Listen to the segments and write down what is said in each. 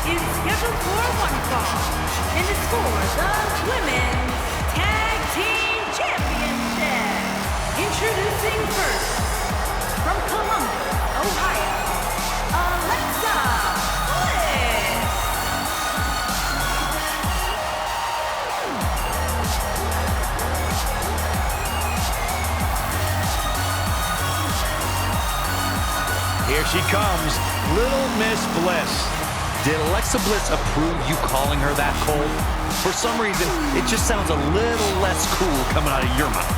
is scheduled for one fall and is for the Women's Tag Team Championship. Introducing first, from Columbus, Ohio, Alexa Bliss. Here she comes, Little Miss Bliss. Did Alexa Bliss approve you calling her that, Cole? For some reason, it just sounds a little less cool coming out of your mouth.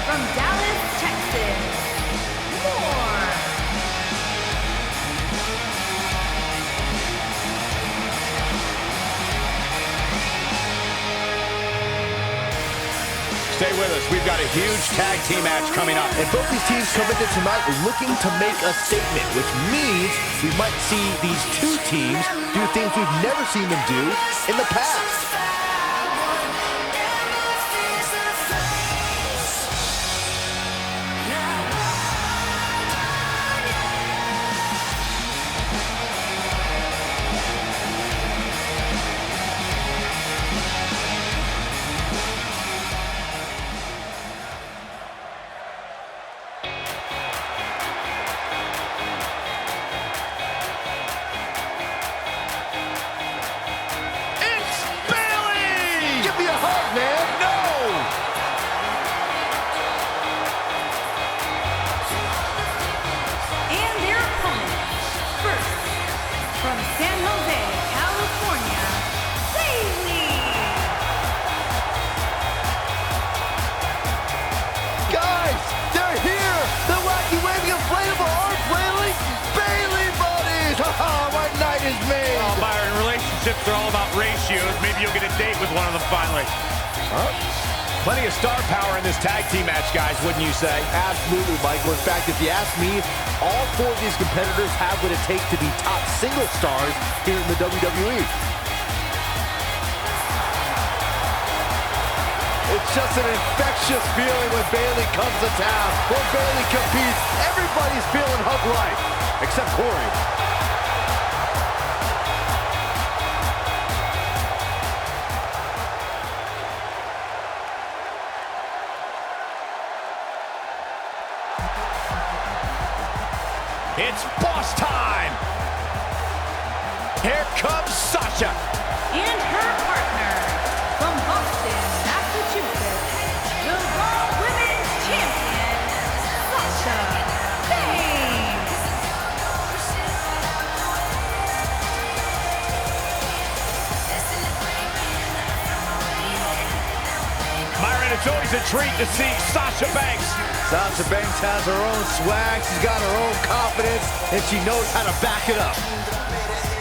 From Dallas, Texas, more. Stay with us. We've got a huge tag team match coming up. And both these teams come into tonight looking to make a statement, which means we might see these two teams do things we've never seen them do in the past. From San Jose, California, Bayley. Guys, they're here! The wacky waving inflatable arms flailing Bayley buddies! Haha, my night is made! Oh, Byron, relationships are all about ratios. Maybe you'll get a date with one of them finally. Huh? Plenty of star power in this tag team match, guys, wouldn't you say? Absolutely, Michael. In fact, if you ask me, all four of these competitors have what it takes to be top single stars here in the WWE. It's just an infectious feeling when Bayley comes to town. When Bayley competes, everybody's feeling hug life, except Corey. It's boss time! Here comes Sasha! And her partner, from Boston, Massachusetts, the Raw Women's Champion, Sasha Banks. Byron, it's always a treat to see Sasha Banks. Sasha Banks has her own swag, she's got her own confidence, and she knows how to back it up.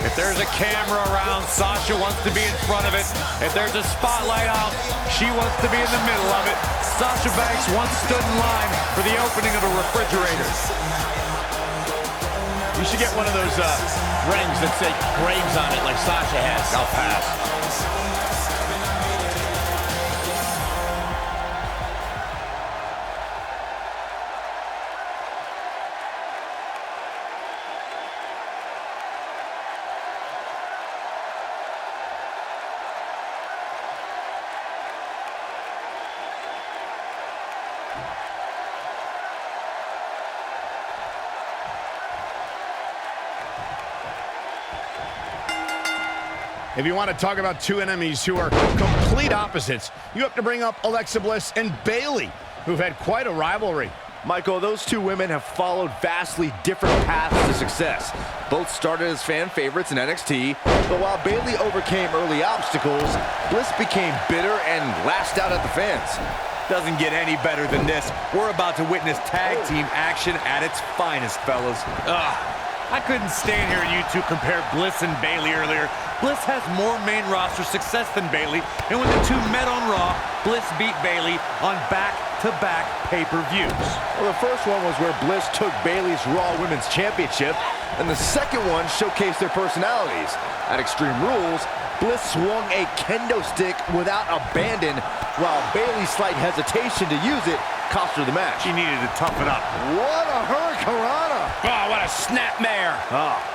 If there's a camera around, Sasha wants to be in front of it. If there's a spotlight out, she wants to be in the middle of it. Sasha Banks once stood in line for the opening of a refrigerator. You should get one of those rings that say Braves on it like Sasha has. I'll pass. If you want to talk about two enemies who are complete opposites, you have to bring up Alexa Bliss and Bayley, who've had quite a rivalry. Michael, those two women have followed vastly different paths to success. Both started as fan favorites in NXT, but while Bayley overcame early obstacles, Bliss became bitter and lashed out at the fans. Doesn't get any better than this. We're about to witness tag team action at its finest, fellas. I couldn't stand hearing you two compare Bliss and Bayley earlier. Bliss has more main roster success than Bayley, and when the two met on Raw, Bliss beat Bayley on back-to-back pay-per-views. Well, the first one was where Bliss took Bayley's Raw Women's Championship, and the second one showcased their personalities. At Extreme Rules, Bliss swung a kendo stick without abandon, while Bayley's slight hesitation to use it cost her the match. She needed to toughen up. What a hurricanrana! Oh, what a snapmare.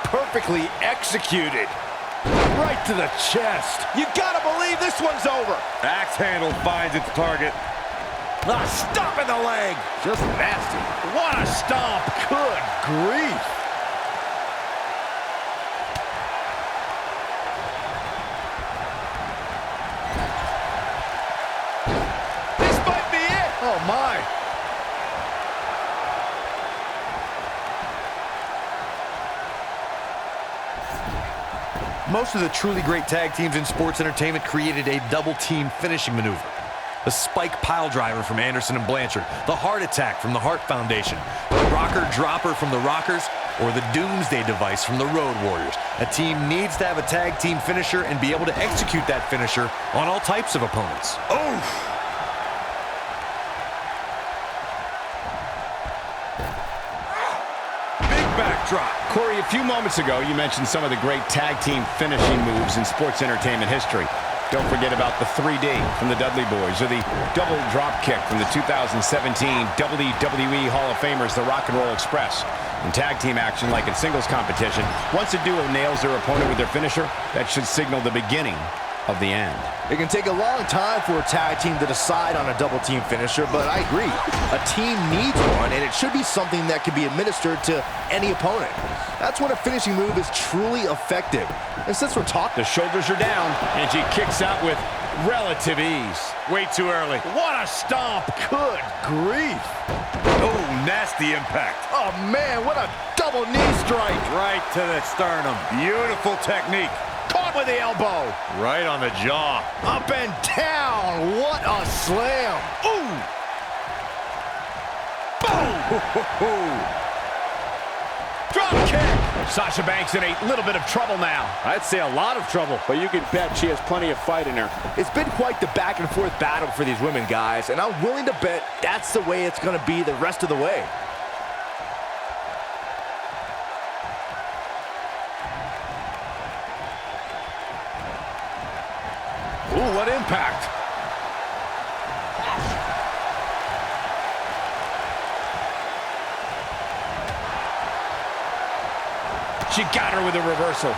Perfectly executed. Right to the chest. You gotta believe this one's over. Axe handle finds its target. Stop in the leg. Just nasty. What a stomp. Good grief. This might be it. Oh, my. Most of the truly great tag teams in sports entertainment created a double-team finishing maneuver. The spike pile driver from Anderson and Blanchard, the heart attack from the Hart Foundation, the rocker dropper from the Rockers, or the Doomsday device from the Road Warriors. A team needs to have a tag team finisher and be able to execute that finisher on all types of opponents. Backdrop. Corey, a few moments ago, you mentioned some of the great tag team finishing moves in sports entertainment history. Don't forget about the 3D from the Dudley Boys, or the double drop kick from the 2017 WWE Hall of Famers, the Rock and Roll Express. In tag team action, like in singles competition, once a duo nails their opponent with their finisher, that should signal the beginning of the end. It can take a long time for a tag team to decide on a double team finisher, but I agree. A team needs one, and it should be something that can be administered to any opponent. That's when a finishing move is truly effective. And since we're talking, the shoulders are down, and she kicks out with relative ease. Way too early. What a stomp! good grief. Oh, nasty impact. Oh man, what a double knee strike. Right to the sternum. Beautiful technique. Caught with the elbow. Right on the jaw. Up and down. What a slam. Ooh! Boom! Drop kick. Sasha Banks in a little bit of trouble now. I'd say a lot of trouble, but you can bet she has plenty of fight in her. It's been quite the back and forth battle for these women, guys, and I'm willing to bet that's the way it's going to be the rest of the way. Ooh, what impact. She got her with a reversal.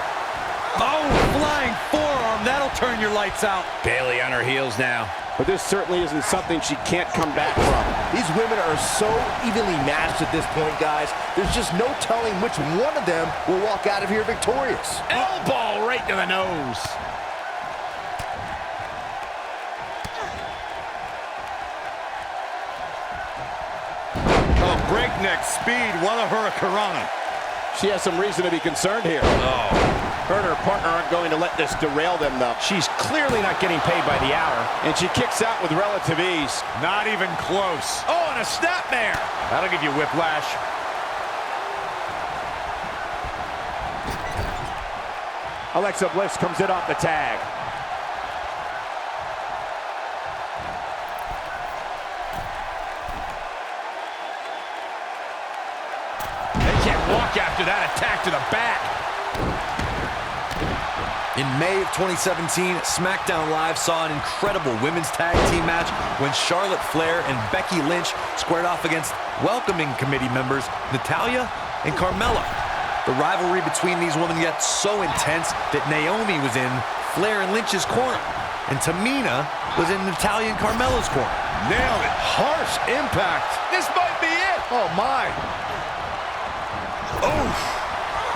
Oh, flying forearm. That'll turn your lights out. Bayley on her heels now. But this certainly isn't something she can't come back from. These women are so evenly matched at this point, guys. There's just no telling which one of them will walk out of here victorious. Elbow right to the nose. Oh, breakneck speed. What a hurricanrana. She has some reason to be concerned here. Her and her partner aren't going to let this derail them, though. She's clearly not getting paid by the hour. And she kicks out with relative ease. Not even close. Oh, and a snapmare. That'll give you whiplash. Alexa Bliss comes in off the tag. They can't walk after that attack to the back. In May of 2017, SmackDown Live saw an incredible women's tag team match when Charlotte Flair and Becky Lynch squared off against welcoming committee members Natalya and Carmella. The rivalry between these women got so intense that Naomi was in Flair and Lynch's corner, and Tamina was in Natalya and Carmella's corner. Nailed it. Harsh impact. This might be it. Oh, my.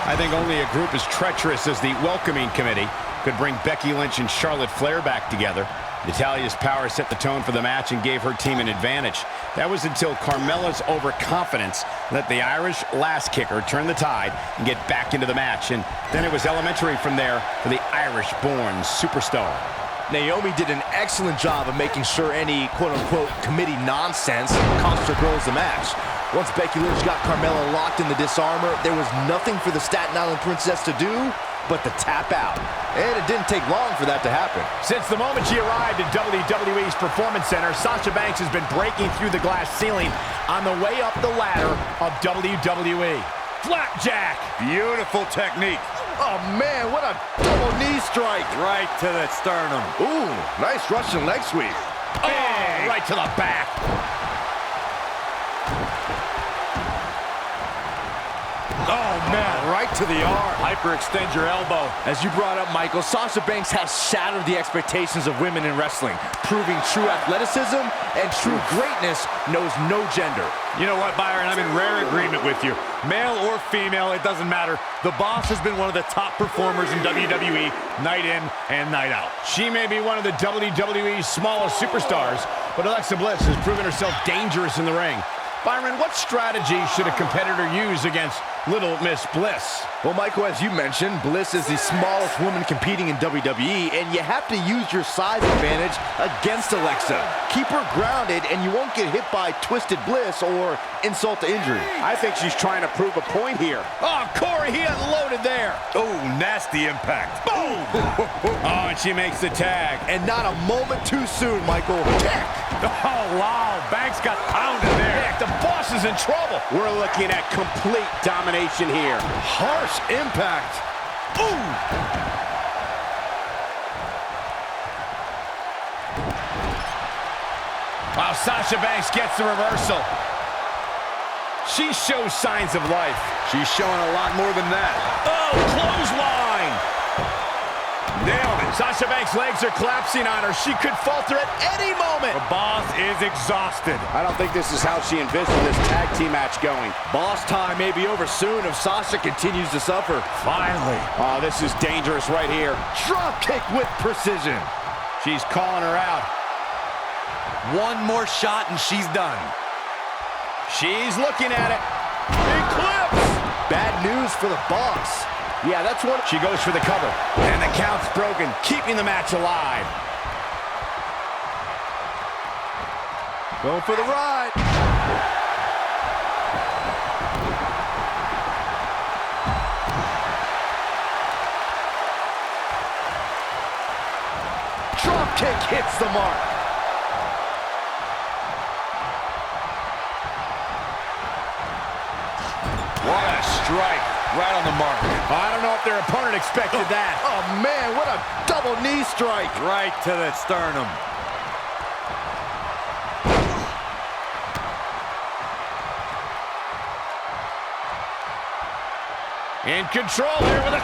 I think only a group as treacherous as the welcoming committee could bring Becky Lynch and Charlotte Flair back together. Natalya's power set the tone for the match and gave her team an advantage. That was until Carmella's overconfidence let the Irish last kicker turn the tide and get back into the match. And then it was elementary from there for the Irish-born superstar. Naomi did an excellent job of making sure any quote-unquote committee nonsense cost her girls the match. Once Becky Lynch got Carmella locked in the disarmor, there was nothing for the Staten Island Princess to do but to tap out. And it didn't take long for that to happen. Since the moment she arrived at WWE's Performance Center, Sasha Banks has been breaking through the glass ceiling on the way up the ladder of WWE. Flapjack! Beautiful technique. Oh, man, what a double knee strike. Right to the sternum. Ooh, nice Russian leg sweep. Oh, right to the back. Oh, man, right to the arm. Hyperextend your elbow. As you brought up, Michael, Sasha Banks has shattered the expectations of women in wrestling, proving true athleticism and true greatness knows no gender. You know what, Byron? I'm in rare agreement with you. Male or female, it doesn't matter. The Boss has been one of the top performers in WWE, night in and night out. She may be one of the WWE's smallest superstars, but Alexa Bliss has proven herself dangerous in the ring. Byron, what strategy should a competitor use against Little Miss Bliss? Well, Michael, as you mentioned, Bliss is the smallest woman competing in WWE, and you have to use your size advantage against Alexa. Keep her grounded, and you won't get hit by Twisted Bliss or insult to injury. I think she's trying to prove a point here. Oh, Corey, he unloaded there. Oh, nasty impact. Boom! Oh, and she makes the tag. And not a moment too soon, Michael. Kick! Oh, wow. Banks got pounded there. Heck, the Boss is in trouble. We're looking at complete domination here. Harsh impact. Ooh! Wow, Sasha Banks gets the reversal. She shows signs of life. She's showing a lot more than that. Oh, clothesline! Nailed it. Sasha Banks' legs are collapsing on her. She could falter at any moment. The Boss is exhausted. I don't think this is how she envisioned this tag team match going. Boss time may be over soon if Sasha continues to suffer. Finally. Oh, this is dangerous right here. Drop kick with precision. She's calling her out. One more shot and she's done. She's looking at it. Eclipse! Bad news for the Boss. Yeah, that's what... She goes for the cover. And the count's broken, keeping the match alive. Going for the ride. Drop kick hits the mark. What a strike. Right on the mark. I don't know if their opponent expected that. Oh, man, what a double knee strike. Right to the sternum. In control here with a...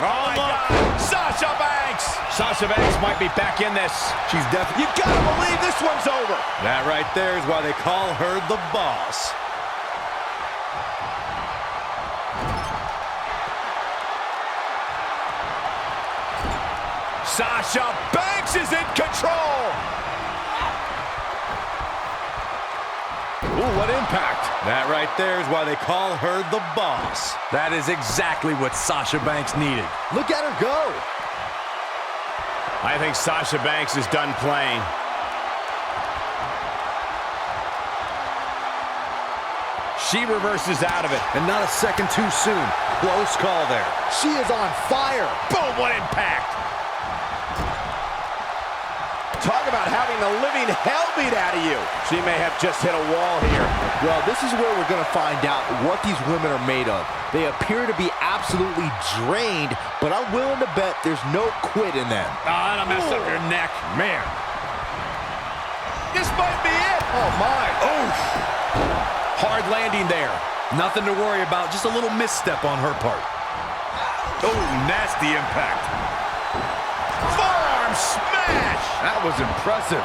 Oh, my God. Sasha Banks! Sasha Banks might be back in this. She's definitely... You gotta believe this one's over. That right there is why they call her the Boss. Sasha Banks is in control! Ooh, what impact. That right there is why they call her the Boss. That is exactly what Sasha Banks needed. Look at her go. I think Sasha Banks is done playing. She reverses out of it. And not a second too soon. Close call there. She is on fire. Boom, what impact! Talk about having the living hell beat out of you. She may have just hit a wall here. Well, this is where we're going to find out what these women are made of. They appear to be absolutely drained, but I'm willing to bet there's no quit in them. Oh, that'll mess up your neck. Man. This might be it. Oh, my. Oof. Hard landing there. Nothing to worry about, just a little misstep on her part. Oh, nasty impact. Forearm smash. That was impressive.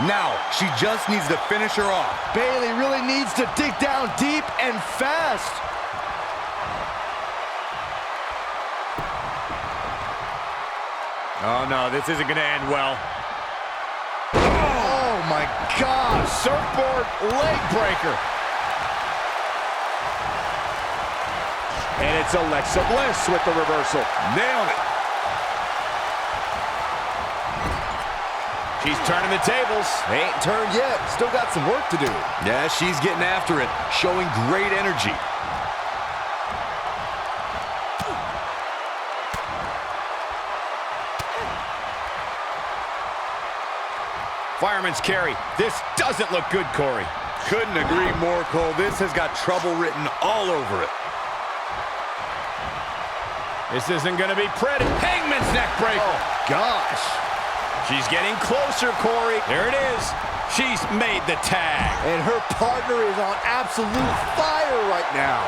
Now, she just needs to finish her off. Bayley really needs to dig down deep and fast. Oh, no, this isn't going to end well. Oh, my God. Surfboard leg breaker. And it's Alexa Bliss with the reversal. Nailed it. She's turning the tables. They ain't turned yet. Still got some work to do. Yeah, she's getting after it, showing great energy. Fireman's carry. This doesn't look good, Corey. Couldn't agree more, Cole. This has got trouble written all over it. This isn't going to be pretty. Hangman's neck breaker. Oh, gosh. She's getting closer, Corey. There it is. She's made the tag. And her partner is on absolute fire right now.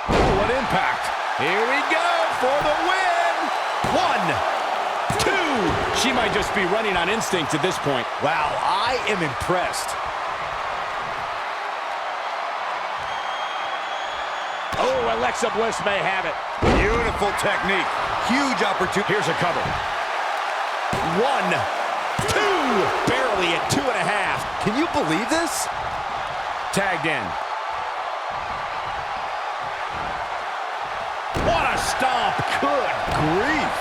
Oh, what impact. Here we go for the win. 1, 2. She might just be running on instinct at this point. Wow, I am impressed. Oh, Alexa Bliss may have it. Beautiful technique. Huge opportunity. Here's a cover. 1, 2. Barely at 2.5. Can you believe this? Tagged in. What a stomp. Good grief.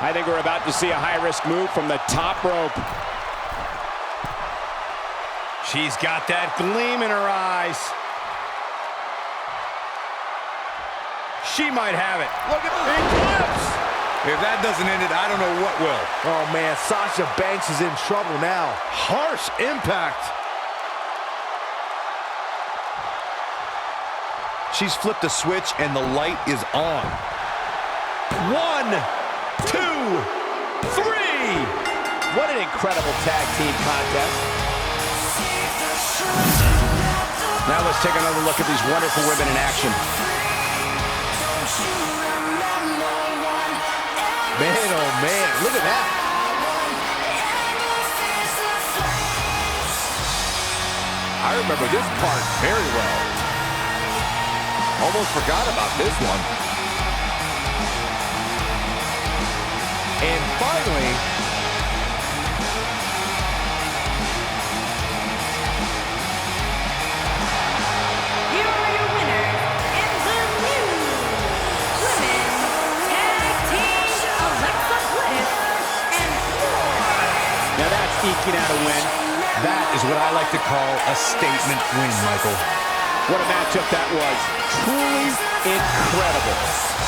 I think we're about to see a high-risk move from the top rope. She's got that gleam in her eyes. She might have it. Look at the eclipse. If that doesn't end it, I don't know what will. Oh, man, Sasha Banks is in trouble now. Harsh impact. She's flipped a switch, and the light is on. 1, 2, 3. What an incredible tag team contest. Now let's take another look at these wonderful women in action. Man, oh, man, look at that. I remember this part very well. Almost forgot about this one. And finally, Here are your winners in the new Women's Tag Team, Alexa Bliss and Now that's eking out a win. That is what I like to call a statement win, Michael. What a matchup that was. Truly incredible.